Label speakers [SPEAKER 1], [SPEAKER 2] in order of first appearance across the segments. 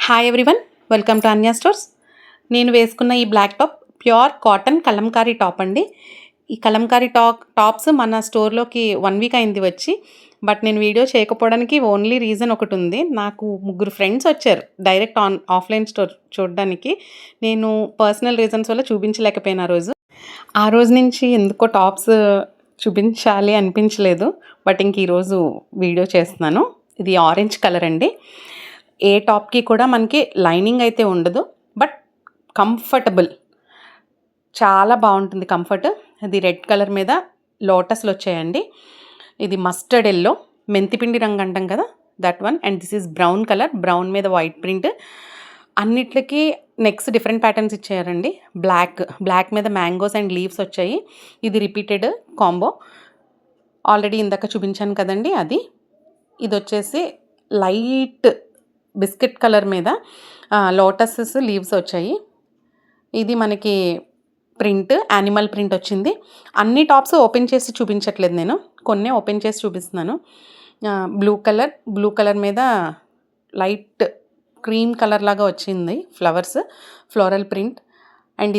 [SPEAKER 1] Hi everyone, welcome to Anya stores. నేను వేసుకున్న ఈ black top pure cotton kalamkari top అండి. ఈ కలంకారీ టాప్స్ మన స్టోర్లోకి 1 వీక్ అయింది వచ్చి. బట్ నేను వీడియో చేయకపోవడానికి ఓన్లీ రీజన్ ఒకటి ఉంది. నాకు ముగ్గురు ఫ్రెండ్స్ వచ్చారు డైరెక్ట్ ఆఫ్లైన్ స్టోర్ చూడడానికి. నేను పర్సనల్ రీజన్స్ వల్ల చూపించలేకపోయాను ఆ రోజు నుంచి ఎందుకో టాప్స్ చూపించాలి అనిపించలేదు. బట్ ఇంక ఈరోజు వీడియో చేస్తున్నాను. ఇది ఆరెంజ్ కలర్ అండి. ఏ టాప్కి కూడా మనకి లైనింగ్ అయితే ఉండదు, బట్ కంఫర్టబుల్, చాలా బాగుంటుంది కంఫర్ట్. ఇది రెడ్ కలర్ మీద లోటస్లు వచ్చాయండి. ఇది మస్టర్డ్ ఎల్లో, మెంతిపిండి రంగు అంటాం కదా, that one. And this is brown colour, brown మీద వైట్ ప్రింట్. అన్నిట్లకి నెక్స్ట్ డిఫరెంట్ ప్యాటర్న్స్ ఇచ్చారండి. బ్లాక్ మీద మ్యాంగోస్ అండ్ లీవ్స్ వచ్చాయి. ఇది రిపీటెడ్ కాంబో, ఆల్రెడీ ఇందాక చూపించాను కదండి అది. ఇది వచ్చేసి లైట్ బిస్కెట్ కలర్ మీద లోటసెస్ లీవ్స్ వచ్చాయి. ఇది మనకి ప్రింట్, యానిమల్ ప్రింట్ వచ్చింది. అన్ని టాప్స్ ఓపెన్ చేసి చూపించట్లేదు, నేను కొన్ని ఓపెన్ చేసి చూపిస్తున్నాను. బ్లూ కలర్ మీద లైట్ క్రీమ్ కలర్ లాగా వచ్చింది ఫ్లవర్స్, ఫ్లోరల్ ప్రింట్. అండ్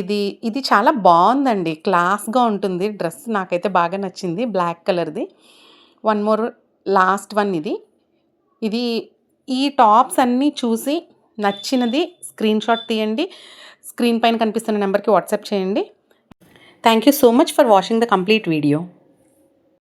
[SPEAKER 1] ఇది చాలా బాగుందండి, క్లాస్గా ఉంటుంది డ్రెస్. నాకైతే బాగా నచ్చింది, బ్లాక్ కలర్ది. One more last one. ఇది ఈ టాప్స్ అన్నీ చూసి నచ్చినది స్క్రీన్ షాట్ తీయండి, స్క్రీన్ పైన కనిపిస్తున్న నెంబర్కి వాట్సాప్ చేయండి. Thank you so much for watching the complete video.